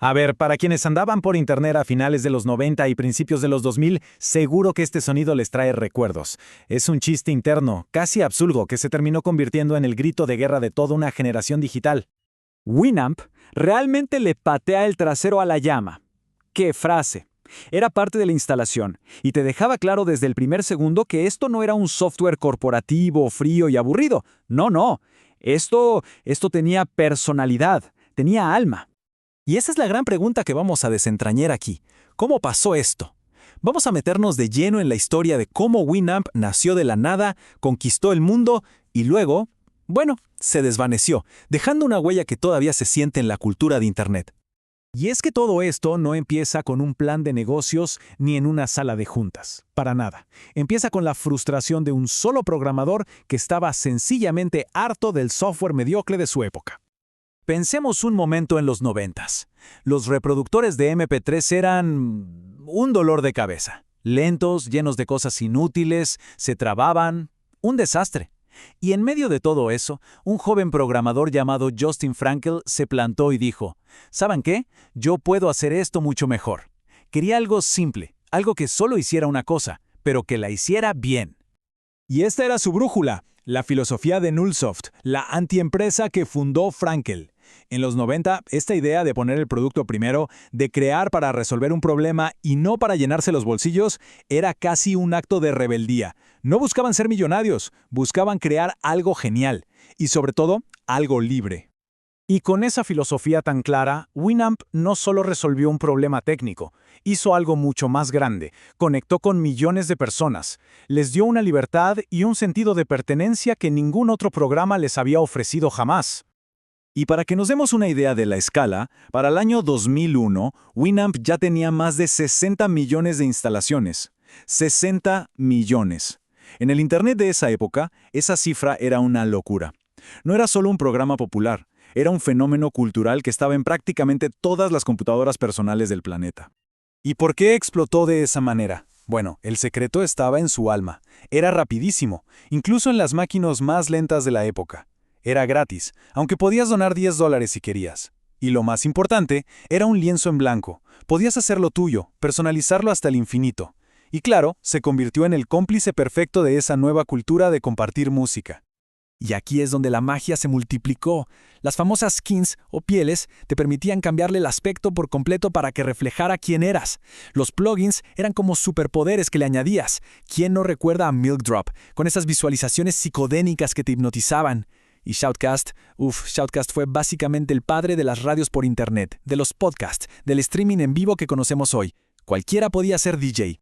A ver, para quienes andaban por internet a finales de los 90 y principios de los 2000, seguro que este sonido les trae recuerdos. Es un chiste interno, casi absurdo, que se terminó convirtiendo en el grito de guerra de toda una generación digital. Winamp realmente le patea el trasero a la llama. ¡Qué frase! Era parte de la instalación, y te dejaba claro desde el primer segundo que esto no era un software corporativo, frío y aburrido. No. Esto tenía personalidad, tenía alma. Y esa es la gran pregunta que vamos a desentrañar aquí. ¿Cómo pasó esto? Vamos a meternos de lleno en la historia de cómo Winamp nació de la nada, conquistó el mundo y luego, se desvaneció, dejando una huella que todavía se siente en la cultura de Internet. Y es que todo esto no empieza con un plan de negocios ni en una sala de juntas, para nada. Empieza con la frustración de un solo programador que estaba sencillamente harto del software mediocre de su época. Pensemos un momento en los 90s. Los reproductores de MP3 eran un dolor de cabeza. Lentos, llenos de cosas inútiles, se trababan. Un desastre. Y en medio de todo eso, un joven programador llamado Justin Frankel se plantó y dijo, ¿saben qué? Yo puedo hacer esto mucho mejor. Quería algo simple, algo que solo hiciera una cosa, pero que la hiciera bien. Y esta era su brújula, la filosofía de Nullsoft, la antiempresa que fundó Frankel. En los 90, esta idea de poner el producto primero, de crear para resolver un problema y no para llenarse los bolsillos, era casi un acto de rebeldía. No buscaban ser millonarios, buscaban crear algo genial y, sobre todo, algo libre. Y con esa filosofía tan clara, Winamp no solo resolvió un problema técnico, hizo algo mucho más grande, conectó con millones de personas, les dio una libertad y un sentido de pertenencia que ningún otro programa les había ofrecido jamás. Y para que nos demos una idea de la escala, para el año 2001, Winamp ya tenía más de 60 millones de instalaciones. 60 millones. En el Internet de esa época, esa cifra era una locura. No era solo un programa popular, era un fenómeno cultural que estaba en prácticamente todas las computadoras personales del planeta. ¿Y por qué explotó de esa manera? Bueno, el secreto estaba en su alma. Era rapidísimo, incluso en las máquinas más lentas de la época. Era gratis, aunque podías donar $10 si querías. Y lo más importante, era un lienzo en blanco. Podías hacerlo tuyo, personalizarlo hasta el infinito. Y claro, se convirtió en el cómplice perfecto de esa nueva cultura de compartir música. Y aquí es donde la magia se multiplicó. Las famosas skins o pieles te permitían cambiarle el aspecto por completo para que reflejara quién eras. Los plugins eran como superpoderes que le añadías. ¿Quién no recuerda a Milk Drop, con esas visualizaciones psicodélicas que te hipnotizaban? Y Shoutcast fue básicamente el padre de las radios por internet, de los podcasts, del streaming en vivo que conocemos hoy. Cualquiera podía ser DJ.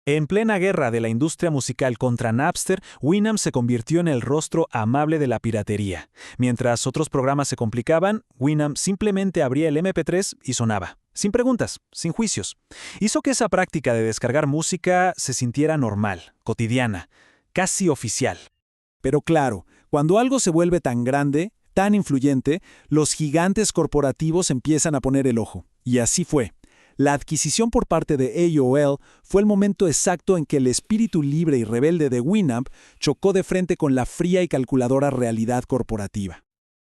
En plena guerra de la industria musical contra Napster, Winamp se convirtió en el rostro amable de la piratería. Mientras otros programas se complicaban, Winamp simplemente abría el MP3 y sonaba. Sin preguntas, sin juicios. Hizo que esa práctica de descargar música se sintiera normal, cotidiana, casi oficial. Pero claro, cuando algo se vuelve tan grande, tan influyente, los gigantes corporativos empiezan a poner el ojo. Y así fue. La adquisición por parte de AOL fue el momento exacto en que el espíritu libre y rebelde de Winamp chocó de frente con la fría y calculadora realidad corporativa.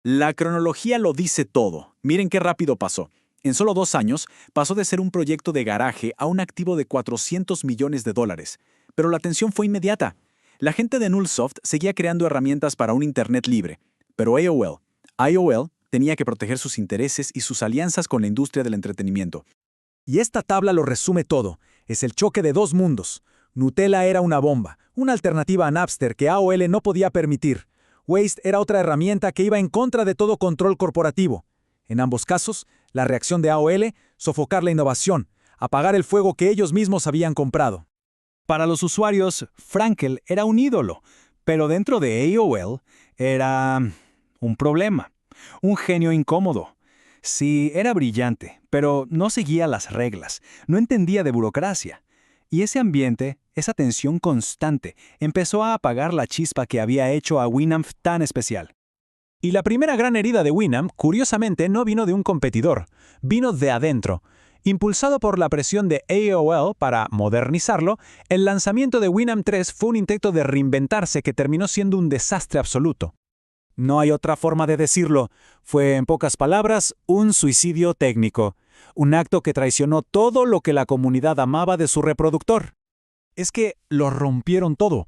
La cronología lo dice todo. Miren qué rápido pasó. En solo 2 años, pasó de ser un proyecto de garaje a un activo de $400 millones. Pero la atención fue inmediata. La gente de Nullsoft seguía creando herramientas para un Internet libre, pero AOL tenía que proteger sus intereses y sus alianzas con la industria del entretenimiento. Y esta tabla lo resume todo. Es el choque de 2 mundos. Gnutella era una bomba, una alternativa a Napster que AOL no podía permitir. Waste era otra herramienta que iba en contra de todo control corporativo. En ambos casos, la reacción de AOL, sofocar la innovación, apagar el fuego que ellos mismos habían comprado. Para los usuarios, Frankel era un ídolo, pero dentro de AOL era un problema, un genio incómodo. Sí, era brillante, pero no seguía las reglas, no entendía de burocracia. Y ese ambiente, esa tensión constante, empezó a apagar la chispa que había hecho a Winamp tan especial. Y la primera gran herida de Winamp, curiosamente, no vino de un competidor, vino de adentro. Impulsado por la presión de AOL para modernizarlo, el lanzamiento de Winamp 3 fue un intento de reinventarse que terminó siendo un desastre absoluto. No hay otra forma de decirlo. Fue, en pocas palabras, un suicidio técnico. Un acto que traicionó todo lo que la comunidad amaba de su reproductor. Es que lo rompieron todo.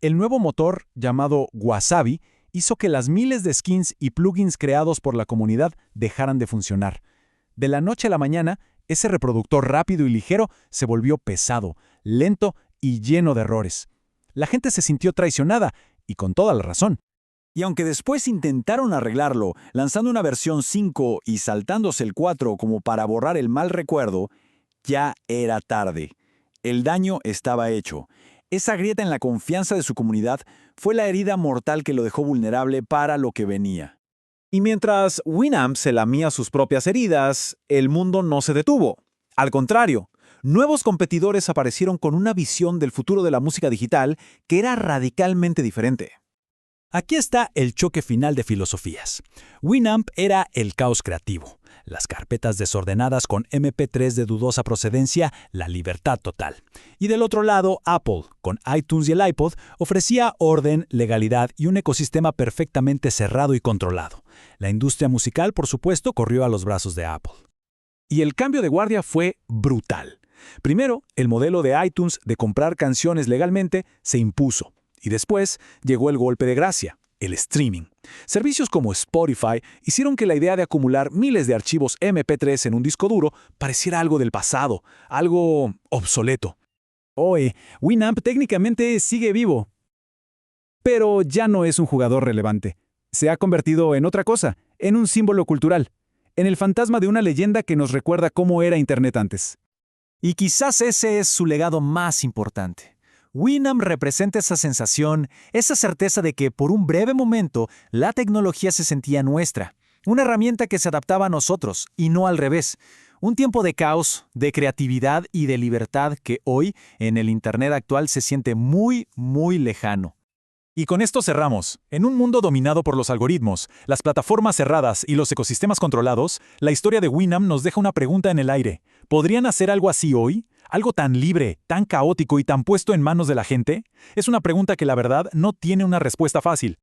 El nuevo motor, llamado Wasabi, hizo que las miles de skins y plugins creados por la comunidad dejaran de funcionar. De la noche a la mañana, ese reproductor rápido y ligero se volvió pesado, lento y lleno de errores. La gente se sintió traicionada, y con toda la razón. Y aunque después intentaron arreglarlo, lanzando una versión 5 y saltándose el 4 como para borrar el mal recuerdo, ya era tarde. El daño estaba hecho. Esa grieta en la confianza de su comunidad fue la herida mortal que lo dejó vulnerable para lo que venía. Y mientras Winamp se lamía sus propias heridas, el mundo no se detuvo. Al contrario, nuevos competidores aparecieron con una visión del futuro de la música digital que era radicalmente diferente. Aquí está el choque final de filosofías. Winamp era el caos creativo, las carpetas desordenadas con MP3 de dudosa procedencia, la libertad total. Y del otro lado, Apple, con iTunes y el iPod, ofrecía orden, legalidad y un ecosistema perfectamente cerrado y controlado. La industria musical, por supuesto, corrió a los brazos de Apple. Y el cambio de guardia fue brutal. Primero, el modelo de iTunes de comprar canciones legalmente se impuso. Y después llegó el golpe de gracia, el streaming. Servicios como Spotify hicieron que la idea de acumular miles de archivos MP3 en un disco duro pareciera algo del pasado, algo obsoleto. Hoy, Winamp técnicamente sigue vivo, pero ya no es un jugador relevante. Se ha convertido en otra cosa, en un símbolo cultural, en el fantasma de una leyenda que nos recuerda cómo era Internet antes. Y quizás ese es su legado más importante. Winamp representa esa sensación, esa certeza de que por un breve momento la tecnología se sentía nuestra, una herramienta que se adaptaba a nosotros y no al revés. Un tiempo de caos, de creatividad y de libertad que hoy, en el Internet actual, se siente muy, muy lejano. Y con esto cerramos. En un mundo dominado por los algoritmos, las plataformas cerradas y los ecosistemas controlados, la historia de Winamp nos deja una pregunta en el aire. ¿Podrían hacer algo así hoy? ¿Algo tan libre, tan caótico y tan puesto en manos de la gente? Es una pregunta que la verdad no tiene una respuesta fácil.